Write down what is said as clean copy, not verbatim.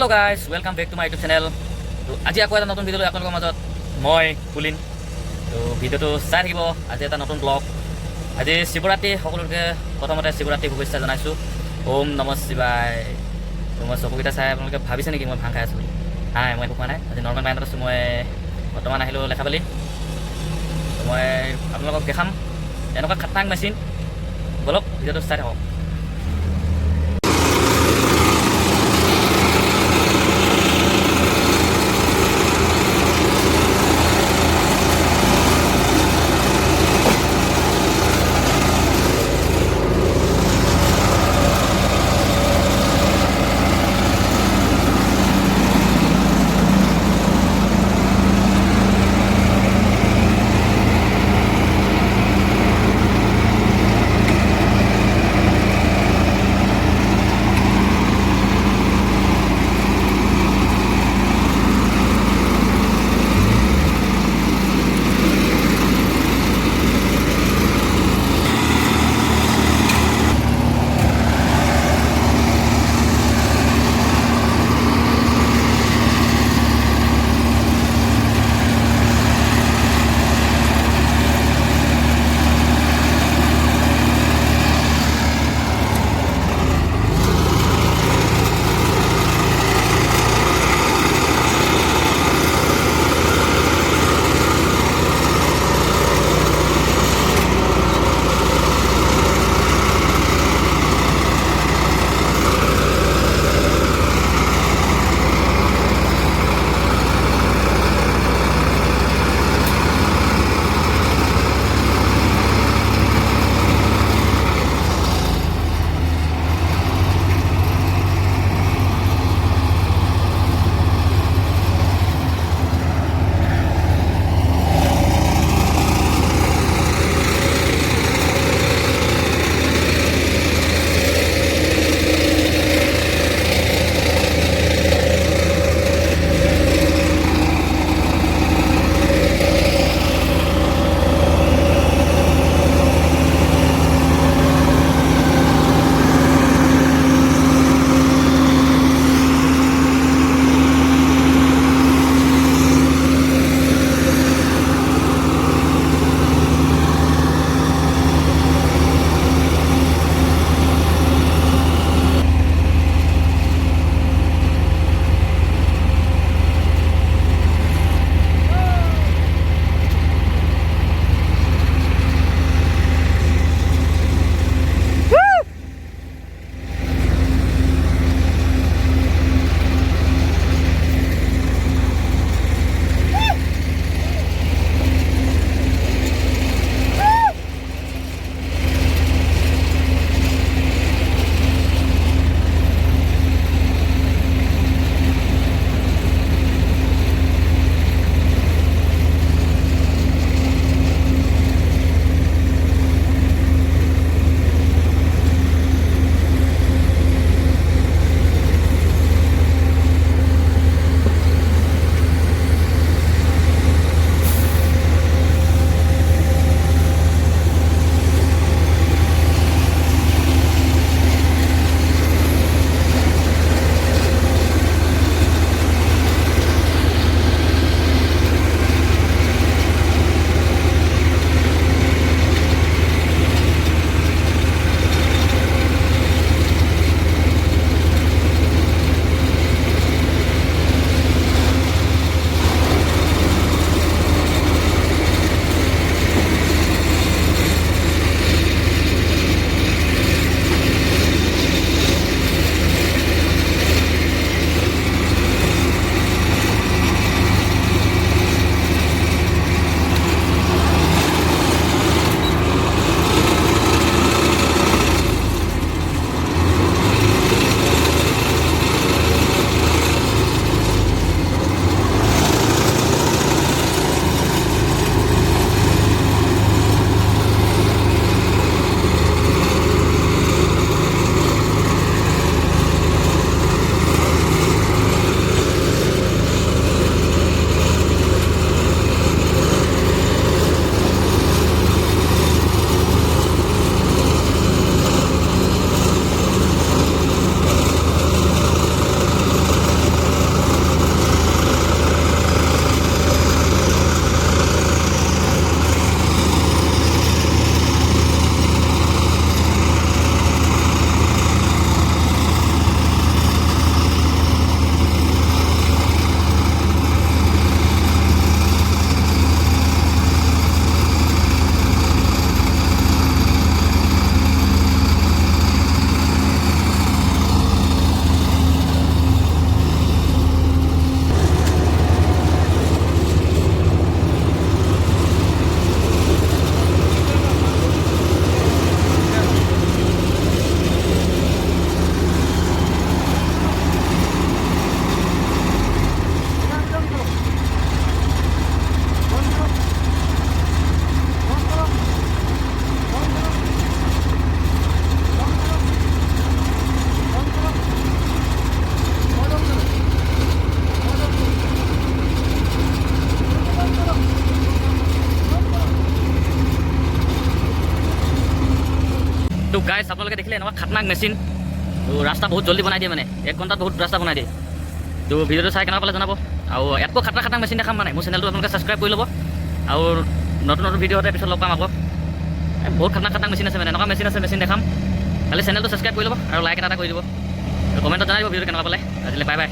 Hello' guys, welcome back to my YouTube channel. তো আজি আকৌ এটা নতুন ভিডিঅ' লৈ আপোনালোকৰ মাজত মই পুলিন। তো ভিডিঅ'টো চাই থাকিব। আজি এটা নতুন ব্লগ। আজি শিৱৰাত্ৰি, সকলোকে প্ৰথমতে শিৱৰাত্ৰি শুভেচ্ছা জনাইছোঁ। ওম নম শিৱায়। তো মই চকুকেইটা চাই আপোনালোকে ভাবিছে নেকি মই ভাং খাই আছোঁ বুলি? নাই, মই একো খোৱা নাই। আজি নৰ্মেল মাইণ্ডত আছোঁ। মই বৰ্তমান আহিলোঁ লেখাপালি। তো মই আপোনালোকক দেখাম এনেকুৱা খাটাং মেচিন। বলক ভিডিঅ'টো চাই থাকক। তো গাইছ আপোনালোকে দেখিলে এনেকুৱা খাতনাক মেচিন তো ৰাস্তা বহুত জল্দি বনাই দিয়ে মানে 1 ঘণ্টাত বহুত ৰাস্তা বনাই দিয়ে তো ভিডিঅ'টো চাই কেনেকুৱা পালে জনাব আৰু ইয়াতকৈ খাতনাক মেচিন দেখাম মানে মোৰ চেনেলটো আপোনালোকে ছাবস্ক্ৰাইব কৰি ল'ব আৰু নতুন ভিডিঅ'তে পিছত লগ পাম আকৌ বহুত খাতনাক মেচিন আছে মানে এনেকুৱা মেচিন আছে মেচিন দেখাম খালি চেনেলটো ছাবস্ক্ৰাইব কৰি ল'ব আৰু লাইক এটা কৰি দিব কমেণ্টত জনাই দিব ভিডিঅ'টো কেনেকুৱা পালে আজিলৈ বাই বাই